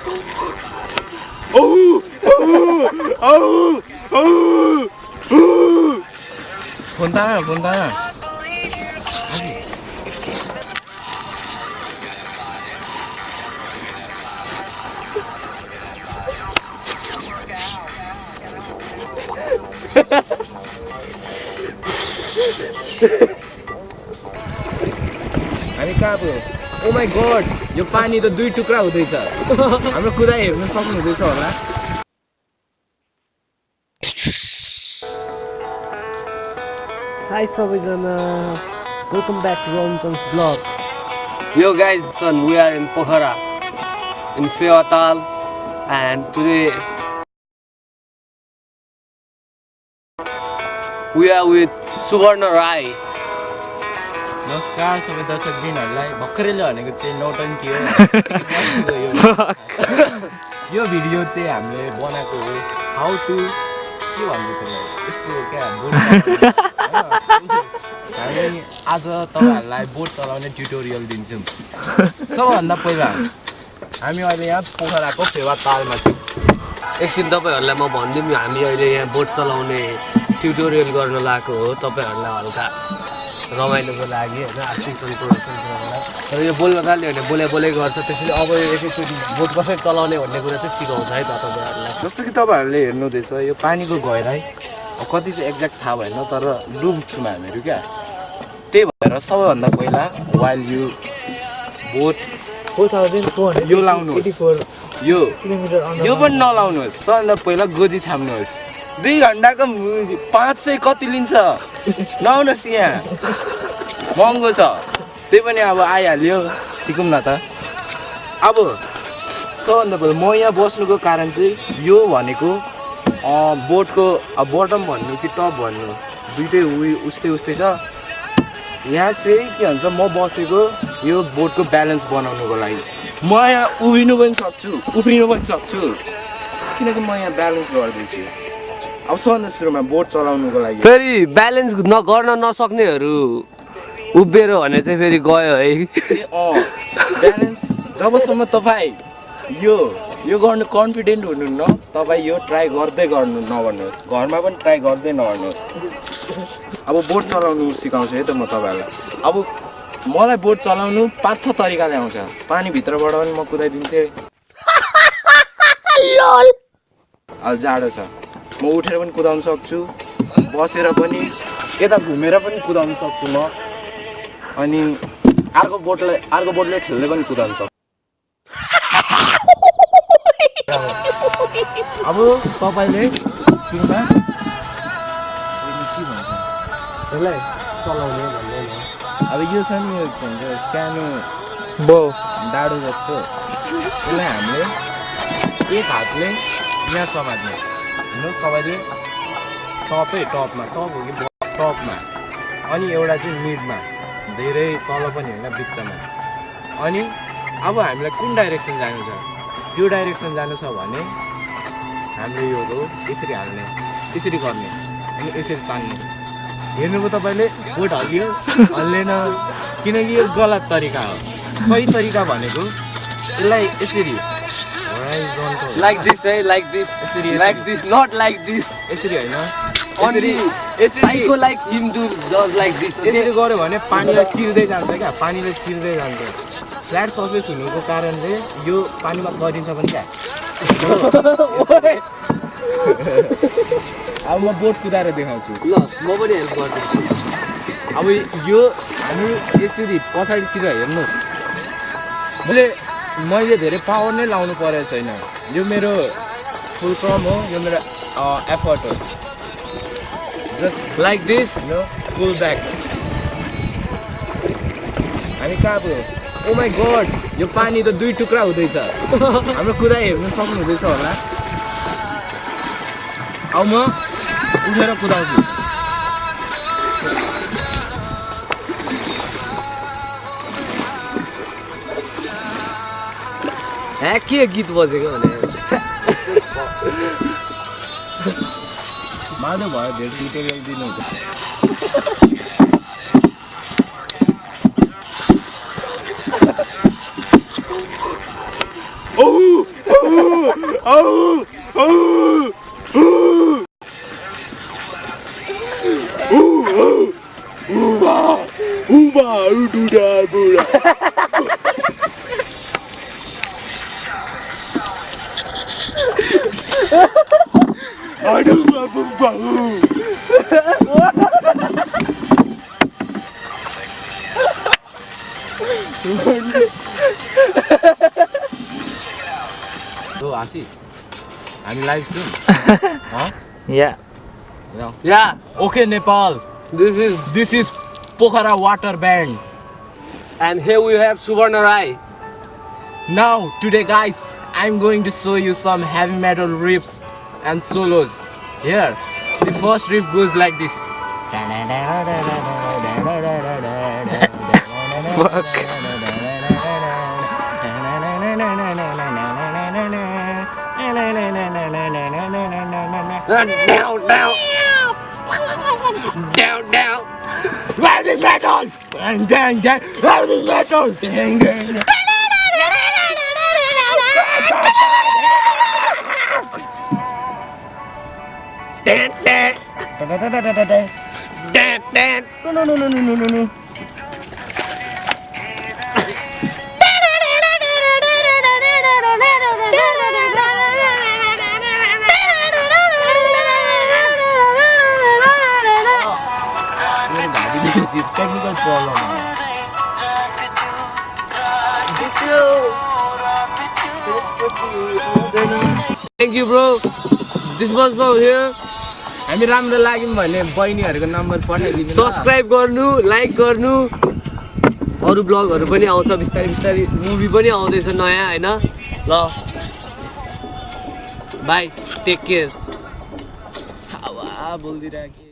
Oh! Oh! Oh! Oh! Oh! Punta na. हामी कहाँ पो? ओ माई गॉड, यो पानी त दुई टुक्रा हुँदैछ। हाम्रो कुदाइ हेर्न सक्नुहुँदैछ होला। Hi सबैजना, welcome back to Ronjan's vlog. Yo guys, son, we are in Pokhara, in Fewa taal, and today we are with Subarna. नमस्कार सबै दर्शकबिनहरुलाई भर्खरैले भनेको चाहिँ नौटङ्की हो। यो भिडियो चाहिँ हामीले बनाएको हो हाउ टु के भन्छ त्यसलाई यस्तो क्या हामी आज तपाईहरुलाई बोट चलाउने ट्युटोरियल दिन्छौँ। सबभन्दा पहिला हामी अहिले यहाँ पोखराको फेवा तालमा छौँ। एकछिन तपाईहरुलाई म भन्दिम हामी अहिले यहाँ बोट चलाउने ट्युटोरियल गर्न लागेको हो तपाईहरुलाई हल्का रमाइलोको लागि हैन आर्टिफिसियल प्रोडक्सनको लागि। तर यो बोल्न थाल्यो भने बोले गर्छ त्यसैले अब एकैचोटि बोट कसरी चलाउने भन्ने कुरा चाहिँ सिकाउँछ है त तपाईहरुलाई। जस्तो कि तपाईहरुले हेर्नुहुँदैछ यो पानीको गहिराई कति चाहिँ एक्ज्याक्ट थाहा भएन तर डुब्छौँ हामीहरू क्या। त्यही भएर सबैभन्दा पहिला वाइल यु बोट 4400 यो लाउनुहोस्, यो पनि नलाउनुहोस्। सबैभन्दा पहिला गोजी छाम्नुहोस्। 2 घण्टाको 500 कति लिन्छ नआउनुहोस् यहाँ, महँगो छ। त्यही पनि अब आइहाल्यो, सिकौँ न त। अब सबभन्दा पहिला म यहाँ बस्नुको कारण चाहिँ यो भनेको बोटको बटम भन्नु कि टप भन्नु दुइटै उस्तै छ। यहाँ चाहिँ के भन्छ म बसेको यो बोटको ब्यालेन्स बनाउनुको लागि। म यहाँ उभिनु पनि सक्छु उफ्रिनु पनि सक्छु किनकि म यहाँ ब्यालेन्स गर्दैछु। अब सबभन्दा सुरुमा बोट चलाउनुको लागि फेरि ब्यालेन्स गर्न नसक्नेहरू उभिएर भने चाहिँ फेरि गयो है। ब्यालेन्स जबसम्म तपाईँ यो गर्नु कन्फिडेन्ट हुनुहुन्न तपाईँ यो ट्राई गर्दै गर्नु नगर्नुहोस्, घरमा पनि ट्राई गर्दै नगर्नुहोस्। अब बोट चलाउनु सिकाउँछु है त म तपाईँहरूलाई। अब मलाई बोट चलाउनु 5-6 तरिकाले आउँछ। पानीभित्रबाट पनि म कुदाइदिन्थेँ। अब जाडो छ म उठेर पनि कुदाउन सक्छु, बसेर पनि यता घुमेर पनि कुदाउन सक्छु म। अनि अर्को बोटले ठेल्ने पनि कुदाउन सक्छु। अब तपाईले सुरुमा के भन्छ यसलाई चलाउने भन्ने नि। अब यो छ नि के भन्छ सानो डाडु जस्तो, यसलाई हामीले एक हातले यहाँ समात्ने हेर्नु सबैले टपमा टप हो कि टपमा, अनि एउटा चाहिँ मिडमा, धेरै तल पनि होइन बिचमा। अनि अब हामीलाई कुन डाइरेक्सन जानु छ, यो डाइरेक्सन जानु छ भने हामीले यो हो यसरी हाल्ने, यसरी गर्ने अनि यसरी तान्ने। हेर्नुभयो तपाईँले बोट हल्लियो हल्लेन किनकि यो गलत तरिका हो। सही तरिका भनेको यसलाई यसरी लाइक दिस है, like this, like this, not like this. यसरी होइन यसरी like him do just like this. यसरी गऱ्यो भने पानीलाई चिर्दै जान्छ क्या, पानीले चिर्दै जान्छ। फ्ल्याट सर्फेस हुनुको कारणले यो पानीमा गरिन्छ पनि क्या। अब म बोट कुदाएर देखाउँछु ल, म पनि हेल्प गरिदिन्छु। अब यो हामी यसरी पछाडितिर हेर्नुहोस्, मैले धेरै पावर नै लाउनु परेको छैन। यो मेरो फुल क्रम हो, यो मेरो एफर्ट हो। Just like this, pull back. हामी कहाँ पो? ओ माई गॉड, यो पानी त 2 टुक्रा हुँदैछ। हाम्रो कुदाइ हेर्न सक्नुहुँदैछ होला। अब म उठेर कुदाउँछु। के गीत बजेको भने माधव भयो धेरै ट्युटोरियल दिनुहुन्छ। Oh! Oh! So Ashish, I'm live soon. Huh? Yeah. Yeah. Yeah, Okay, Nepal. this is, This is Pokhara water band. and here we have Subarna Rai. Now, today guys, I'm going to show you some heavy metal riffs and solos. Here, the first riff goes like this. Down, down. Down, down. Heavy metal! Dang, dang, dang! Heavy metal! Dang, dang, dang! Dan, dan. Dan, dan. No. It's technical problem. Thank you, bro. This was from here. हामी राम्रो लाग्यौँ भने बहिनीहरूको number पठाइदिनु subscribe गर्नु, like गर्नु. अरू ब्लगहरू पनि आउँछ बिस्तारै बिस्तारै. मुभी पनि आउँदैछ नयाँ हैन. ल. बाई. Take care. हावा बोल्दिरहेको